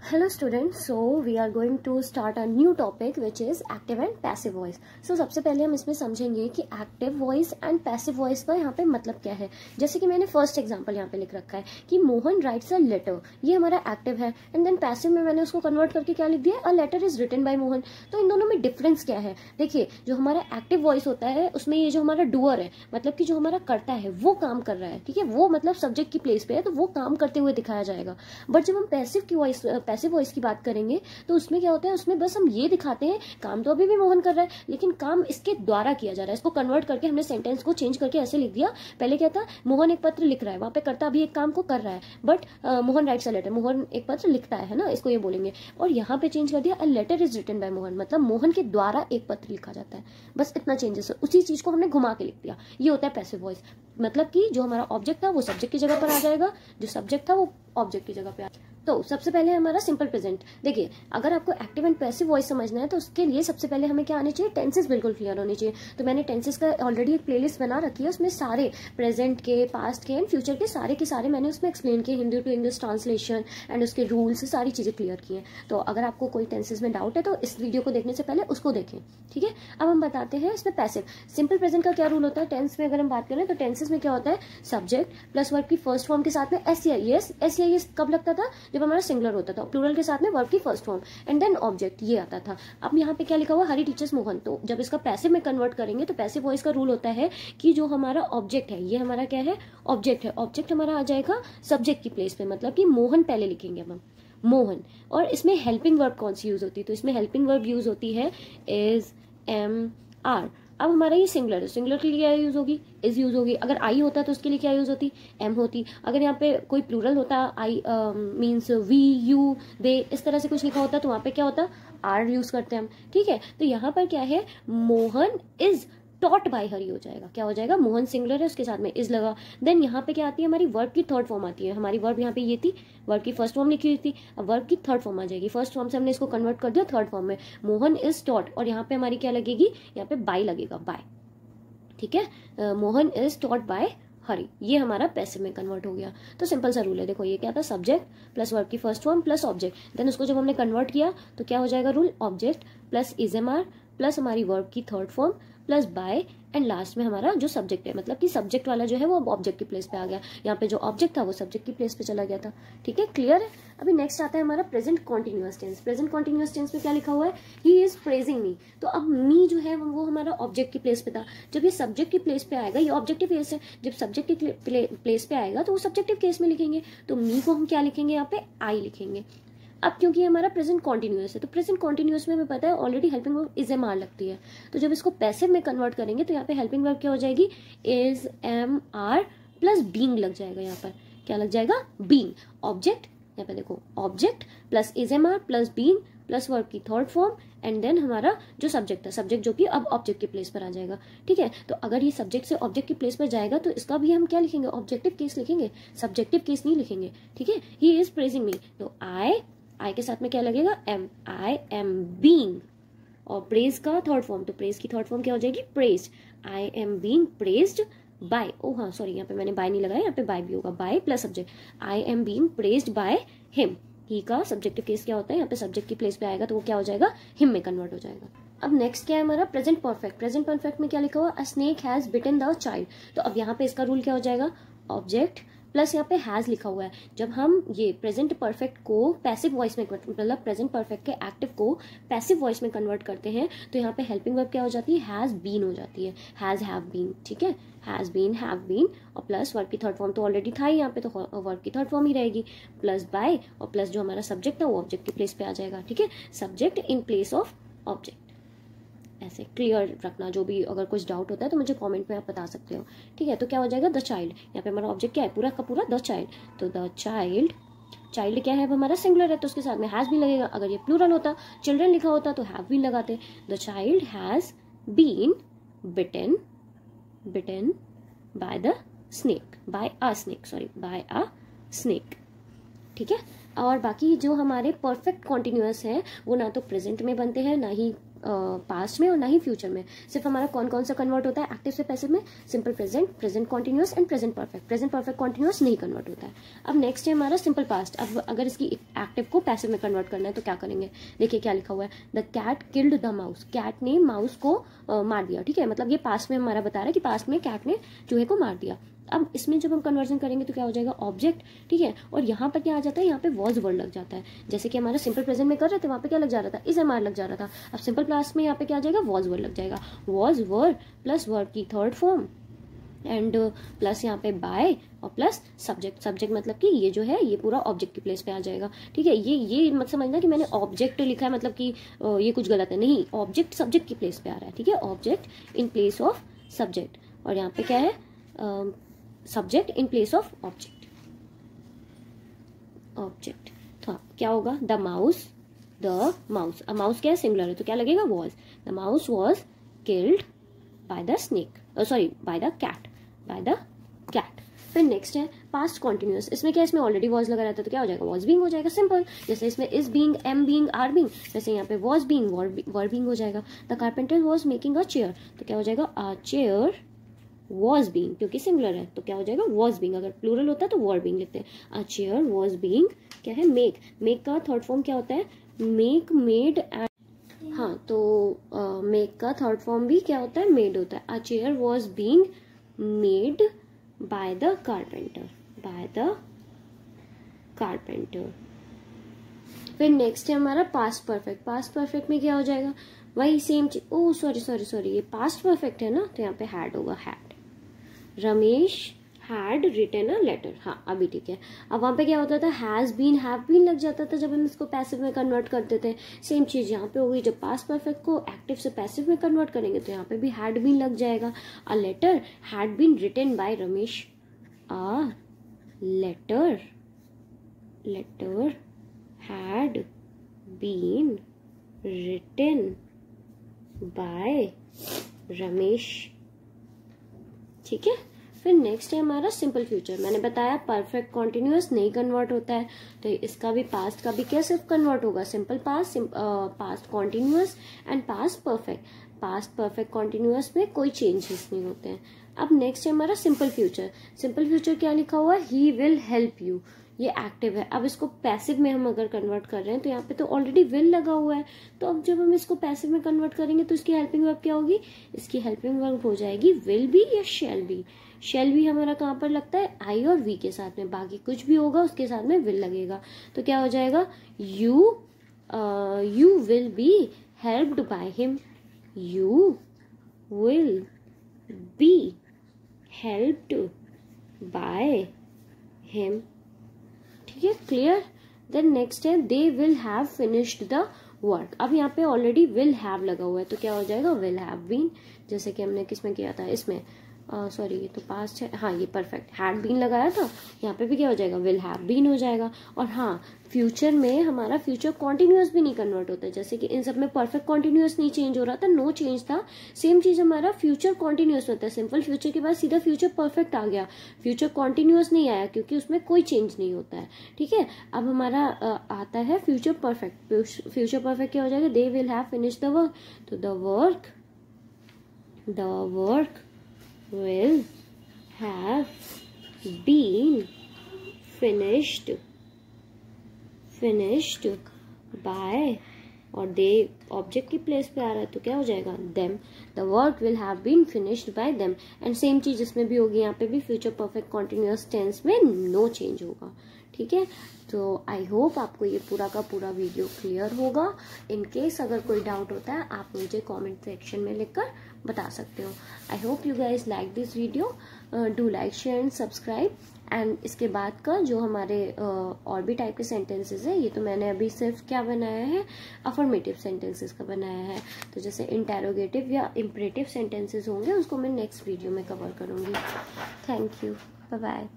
Hello students, so we are going to start a new topic which is active and passive voice. So सबसे पहले हम इसमें समझेंगे कि active voice and passive voice का यहाँ पे मतलब क्या है। जैसे कि मैंने फर्स्ट एग्जांपल यहाँ पे लिख रखा है कि मोहन राइट्स अ लेटर, ये हमारा एक्टिव है, एंड देन पैसिव में मैंने उसको कन्वर्ट करके क्या लिख दिया, a letter is written by Mohan. तो इन दोनों में डिफरेंस क्या है? देखिए, जो हमारा एक्टिव वॉइस होता है उसमें ये जो हमारा डूअर है, मतलब कि जो हमारा करता है वो काम कर रहा है, ठीक है, वो मतलब सब्जेक्ट की प्लेस पे है तो वो काम करते हुए दिखाया जाएगा। बट जब हम पैसिव वॉइस की बात करेंगे तो उसमें क्या होता है, उसमें बस हम ये दिखाते हैं काम तो अभी भी मोहन कर रहा है लेकिन काम इसके द्वारा किया जा रहा है। इसको कन्वर्ट करके हमने सेंटेंस को चेंज करके ऐसे लिख दिया। पहले क्या था, मोहन एक पत्र लिख रहा है, वहां पे करता अभी एक काम को कर रहा है, but Mohan writes a letter, Mohan एक पत्र लिखता है ना, इसको ये बोलेंगे। और यहाँ पे चेंज कर दिया, a letter is written by Mohan, मतलब मोहन के द्वारा एक पत्र लिखा जाता है। बस इतना चेंजेस है, उसी चीज को हमने घुमा के लिख दिया। ये होता है पैसिव वॉइस, मतलब कि जो हमारा ऑब्जेक्ट था वो सब्जेक्ट की जगह पर आ जाएगा, जो सब्जेक्ट था वो ऑब्जेक्ट की जगह पे आ जाएगा। तो सबसे पहले हमारा सिंपल प्रेजेंट। देखिए, अगर आपको एक्टिव एंड पैसिव वॉइस समझना है तो उसके लिए सबसे पहले हमें क्या आने चाहिए, टेंसेस बिल्कुल क्लियर होने चाहिए। तो मैंने टेंसेस का ऑलरेडी एक प्लेलिस्ट बना रखी है, उसमें सारे प्रेजेंट के, पास्ट के एंड फ्यूचर के सारे मैंने उसमें एक्सप्लेन किए, Hindi to English translation and उसके रूल्स, सारी चीजें क्लियर की हैं। तो अगर आपको कोई टेंसेस में डाउट है तो इस वीडियो को देखने से पहले उसको देखें, ठीक है। अब हम बताते हैं इसमें पैसिव। सिंपल प्रेजेंट का क्या रूल होता है टेंस में, अगर हम बात करें तो टेंसेस में क्या होता है, सब्जेक्ट प्लस वर्ब की फर्स्ट फॉर्म के साथ में एस सी कब लगता था, जब हमारा सिंगुलर होता था, प्लूरल के साथ में वर्ब की first form and then object, ये आता था। अब यहाँ पे क्या लिखा हुआ, हरी टीचर्स मोहन। तो जब इसका पैसिव में कन्वर्ट करेंगे तो पैसिव वॉइस का रूल होता है कि जो हमारा ऑब्जेक्ट है, ये हमारा क्या है, ऑब्जेक्ट है, ऑब्जेक्ट हमारा आ जाएगा सब्जेक्ट की प्लेस पे, मतलब कि मोहन पहले लिखेंगे अब हम, मोहन। और इसमें हेल्पिंग वर्ब कौन सी यूज होती है, तो इसमें हेल्पिंग वर्ब यूज होती है इज, एम, आर। अब हमारा ये सिंगुलर है, सिंगुलर के लिए क्या यूज होगी, इज यूज होगी। अगर आई होता तो उसके लिए क्या यूज होती, एम होती। अगर यहाँ पे कोई प्लूरल होता, आई मीन्स वी, यू, दे, इस तरह से कुछ लिखा होता तो वहां पे क्या होता, आर यूज करते हैं हम, ठीक है। तो यहाँ पर क्या है, मोहन इज टॉट बाय हरी हो जाएगा, क्या हो जाएगा, मोहन सिंगुलर है उसके साथ में इज लगा। देन यहाँ पे क्या आती है, हमारी वर्ब की थर्ड फॉर्म आती है। हमारी वर्ब यहाँ पे ये थी, वर्ब की फर्स्ट फॉर्म लिखी हुई थी, अब वर्ब की थर्ड फॉर्म आ जाएगी। फर्स्ट फॉर्म से हमने इसको कन्वर्ट कर दिया थर्ड फॉर्म में, मोहन इज टॉट, और यहाँ पे हमारी क्या लगेगी, यहाँ पे बाय लगेगा, बाय, ठीक है। मोहन इज टॉट बाय हरी, ये हमारा पैसिव में कन्वर्ट हो गया। तो सिंपल सा रूल है, देखो ये क्या था, सब्जेक्ट प्लस वर्ब की first form plus object, then उसको जब हमने कन्वर्ट किया तो क्या हो जाएगा rule, object plus is am are plus हमारी वर्ब की third form plus by and last में हमारा जो सब्जेक्ट है, मतलब कि सब्जेक्ट वाला जो है वो अब ऑब्जेक्ट की प्लेस पे आ गया, यहाँ पे जो ऑब्जेक्ट था वो सब्जेक्ट की प्लेस पे चला गया था, ठीक है, क्लियर है। अभी नेक्स्ट आता है हमारा present continuous tense. Present continuous tense में क्या लिखा हुआ है, ही इज प्रेजिंग मी। तो अब मी जो है वो हमारा ऑब्जेक्ट की प्लेस पे था, जब ये सब्जेक्ट की प्लेस पे आएगा, ये ऑब्जेक्टिव केस है, जब सब्जेक्ट की प्लेस पे आएगा तो वो सब्जेक्टिव केस में लिखेंगे। तो मी को हम क्या लिखेंगे, यहाँ पे आई लिखेंगे। अब क्योंकि हमारा प्रेजेंट कॉन्टिन्यूअस है तो प्रेजेंट कॉन्टिन्यूअस में हमें पता है already helping verb is am are लगती है, तो जब इसको पैसिव में कन्वर्ट करेंगे तो यहाँ पे हेल्पिंग वर्ब क्या हो जाएगी, is am are plus being लग जाएगा। यहाँ पर क्या लग जाएगा, बीइंग। ऑब्जेक्ट, यहाँ पे देखो, object plus is am are plus being plus verb की थर्ड फॉर्म एंड देन हमारा जो सब्जेक्ट है, सब्जेक्ट जो कि अब ऑब्जेक्ट की प्लेस पर आ जाएगा, ठीक है। तो अगर ये सब्जेक्ट से ऑब्जेक्ट की प्लेस पर जाएगा तो इसका भी हम क्या लिखेंगे, ऑब्जेक्टिव केस लिखेंगे, सब्जेक्टिव केस नहीं लिखेंगे, ठीक है। ही इज प्रेजिंग मी, तो आई के साथ में क्या लगेगा, एम, आई एम बीइंग। और प्रेज का थर्ड फॉर्म, तो प्रेज की थर्ड फॉर्म क्या हो जाएगी, praise, I am being praised by, ओ हाँ सॉरी यहाँ पे मैंने बाय नहीं लगाया, यहाँ पे बाय भी होगा, by plus subject, I am being praised by him. He का सब्जेक्टिव केस क्या होता है, यहाँ पे सब्जेक्ट की प्लेस पे आएगा तो वो क्या हो जाएगा, हिम में कन्वर्ट हो जाएगा। अब नेक्स्ट क्या है हमारा प्रेजेंट परफेक्ट। प्रेजेंट परफेक्ट में क्या लिखा हुआ, a snake has bitten the child. तो अब यहाँ पे इसका रूल क्या हो जाएगा, ऑब्जेक्ट प्लस यहाँ पे हैज लिखा हुआ है। जब हम ये प्रेजेंट परफेक्ट को पैसिव वॉइस में, मतलब प्रेजेंट परफेक्ट के एक्टिव को पैसिव वॉइस में कन्वर्ट करते हैं तो यहाँ पे हेल्पिंग वर्ब क्या हो जाती है, हैज बीन हो जाती है, हैज हैव बीन, ठीक है, हैज बीन, हैव बीन, और प्लस वर्ब की थर्ड फॉर्म तो ऑलरेडी था ही यहाँ पे, तो वर्ब की थर्ड फॉर्म ही रहेगी, प्लस बाय, और प्लस जो हमारा सब्जेक्ट है वो ऑब्जेक्ट की प्लेस पे आ जाएगा, ठीक है, subject in place of object. ऐसे क्लियर रखना, जो भी अगर कुछ डाउट होता है तो मुझे कमेंट में आप बता सकते हो, ठीक है। तो क्या हो जाएगा, द चाइल्ड, यहाँ पे हमारा ऑब्जेक्ट क्या है, पूरा का पूरा द चाइल्ड, तो द चाइल्ड, चाइल्ड क्या है, हमारा सिंगुलर है तो उसके साथ में हैज भी लगेगा। अगर ये प्लूरल होता, चिल्ड्रन लिखा होता तो हैव भी लगाते। The child has been bitten, bitten by the snake, by a snake, sorry by a snake, ठीक है। और बाकी जो हमारे परफेक्ट कॉन्टिन्यूअस हैं वो ना तो प्रेजेंट में बनते हैं ना ही पास्ट में और ना ही फ्यूचर में। सिर्फ हमारा कौन कौन सा कन्वर्ट होता है एक्टिव से पैसिव में? Simple present, present continuous and present perfect. Present perfect continuous नहीं कन्वर्ट होता है। अब नेक्स्ट है हमारा सिंपल पास्ट। अब अगर इसकी एक्टिव को पैसिव में कन्वर्ट करना है तो क्या करेंगे? देखिए क्या लिखा हुआ है, the cat killed the mouse. Cat ने माउस को मार दिया, ठीक है, मतलब ये पास्ट में हमारा बता रहा है कि पास्ट में कैट ने चूहे को मार दिया। अब इसमें जब हम कन्वर्जन करेंगे तो क्या हो जाएगा? ऑब्जेक्ट, ठीक है, और यहाँ पर क्या आ जाता है? यहाँ पे वॉज वर्ड लग जाता है। जैसे कि हमारा सिंपल प्रेजेंट में कर रहे थे वहाँ पे क्या लग जा रहा था? इज एम आर लग जा रहा था। अब सिंपल पास्ट में यहाँ पे क्या आ जाएगा? वॉज वर्ड लग जाएगा। वॉज वर्ड प्लस वर्ड की थर्ड फॉर्म एंड प्लस यहाँ पे बाय और प्लस सब्जेक्ट। सब्जेक्ट मतलब कि ये जो है ये पूरा ऑब्जेक्ट की प्लेस पे आ जाएगा, ठीक है। ये मत समझना कि मैंने ऑब्जेक्ट लिखा है मतलब कि ये कुछ गलत है, नहीं, ऑब्जेक्ट सब्जेक्ट की प्लेस पे आ रहा है, ठीक है, object in place of subject. और यहाँ पे क्या है? Subject in place of object. Object तो क्या होगा? The mouse, the mouse. अब माउस क्या है? सिंगुलर है तो क्या लगेगा? Was. The mouse was killed by the snake, sorry by the cat, by the cat. फिर नेक्स्ट है पास्ट कॉन्टिन्यूअस। इसमें क्या है? इसमें ऑलरेडी वॉज लगा रहता है तो क्या हो जाएगा? वॉज बीइंग हो जाएगा, सिंपल। जैसे इसमें is being, am being, are being, वैसे यहाँ पे वॉज बीइंग, वर बीइंग हो जाएगा। The carpenter was making a chair तो क्या हो जाएगा? अ चेयर वॉज बीइंग, क्योंकि सिंगुलर है तो क्या हो जाएगा? Was being. अगर प्लूरल होता है तो वर बीइंग लिखते हैं। अ चेयर वॉज बीइंग क्या है? मेक। मेक का थर्ड फॉर्म क्या होता है? मेक, मेड एंड, हाँ, तो मेक का थर्ड फॉर्म भी क्या होता है? मेड होता है। A chair was being made by the carpenter, by the carpenter. फिर नेक्स्ट है हमारा पास्ट परफेक्ट। पास्ट परफेक्ट में क्या हो जाएगा? वही सेम चीज। ओ सॉरी ये पास्ट परफेक्ट है ना, तो यहाँ पे हैड होगा, had. Ramesh had written a letter, हाँ अभी ठीक है। अब वहां पे क्या होता था? हैज बीन, हैव बीन लग जाता था जब हम इसको पैसिव में कन्वर्ट करते थे। सेम चीज यहाँ पे हो गई। जब पास्ट परफेक्ट को एक्टिव से पैसिव में कन्वर्ट करेंगे तो यहाँ पे भी हैड बीन लग जाएगा। A letter had been written by Ramesh. A letter, letter had been written by Ramesh, ठीक है। फिर नेक्स्ट है हमारा सिंपल फ्यूचर। मैंने बताया परफेक्ट कॉन्टिन्यूअस नहीं कन्वर्ट होता है तो इसका भी पास्ट का भी क्या सिर्फ कन्वर्ट होगा? Simple past, past continuous and past perfect. Past perfect continuous में कोई चेंजेस नहीं होते हैं। अब नेक्स्ट है हमारा सिंपल फ्यूचर। सिंपल फ्यूचर क्या लिखा हुआ है? ही विल हेल्प यू, ये एक्टिव है। अब इसको पैसिव में हम अगर कन्वर्ट कर रहे हैं तो यहाँ पे तो ऑलरेडी विल लगा हुआ है, तो अब जब हम इसको पैसिव में कन्वर्ट करेंगे तो इसकी हेल्पिंग वर्ब क्या होगी? इसकी हेल्पिंग वर्ब हो जाएगी विल बी या शेल बी। शेल बी हमारा कहाँ पर लगता है? आई और वी के साथ में। बाकी कुछ भी होगा उसके साथ में विल लगेगा तो क्या हो जाएगा? You will be helped by him, you will be helped by him, ठीक है, क्लियर। देन नेक्स्ट है दे will have finished the work. अब यहाँ पे ऑलरेडी विल हैव लगा हुआ है तो क्या हो जाएगा? Will have been. जैसे कि हमने किसमें किया था? इसमें सॉरी ये तो पास्ट है, हाँ ये परफेक्ट, हैड बीन लगाया था, यहाँ पे भी क्या हो जाएगा? विल हैव बीन हो जाएगा। और हाँ, फ्यूचर में हमारा फ्यूचर कॉन्टिन्यूअस भी नहीं कन्वर्ट होता है। जैसे कि इन सब में परफेक्ट कॉन्टिन्यूअस नहीं चेंज हो रहा था, नो चेंज था। सेम चीज हमारा फ्यूचर कॉन्टिन्यूअस होता है। सिंपल फ्यूचर के बाद सीधा फ्यूचर परफेक्ट आ गया, फ्यूचर कॉन्टिन्यूअस नहीं आया क्योंकि उसमें कोई चेंज नहीं होता है, ठीक है। अब हमारा आता है फ्यूचर परफेक्ट। फ्यूचर परफेक्ट क्या हो जाएगा? They will have finished the work, तो the work will have been finished by, और दे ऑब्जेक्ट की प्लेस पे आ रहा है तो क्या हो जाएगा? Them. The work will have been finished by them. And same चीज इसमें भी होगी, यहाँ पे भी फ्यूचर परफेक्ट कॉन्टिन्यूअस टेंस में नो चेंज होगा, ठीक है। तो आई होप आपको ये पूरा का पूरा वीडियो क्लियर होगा। इन केस अगर कोई डाउट होता है आप मुझे कमेंट सेक्शन में लिखकर बता सकते हो। I hope you guys like this video, do like, share and subscribe. And इसके बाद का जो हमारे और भी टाइप के सेंटेंसेस है, ये तो मैंने अभी सिर्फ क्या बनाया है? अफर्मेटिव सेंटेंसेस का बनाया है। तो जैसे इंटेरोगेटिव या इम्परेटिव सेंटेंसेस होंगे उसको मैं नेक्स्ट वीडियो में कवर करूंगी। Thank you, bye bye.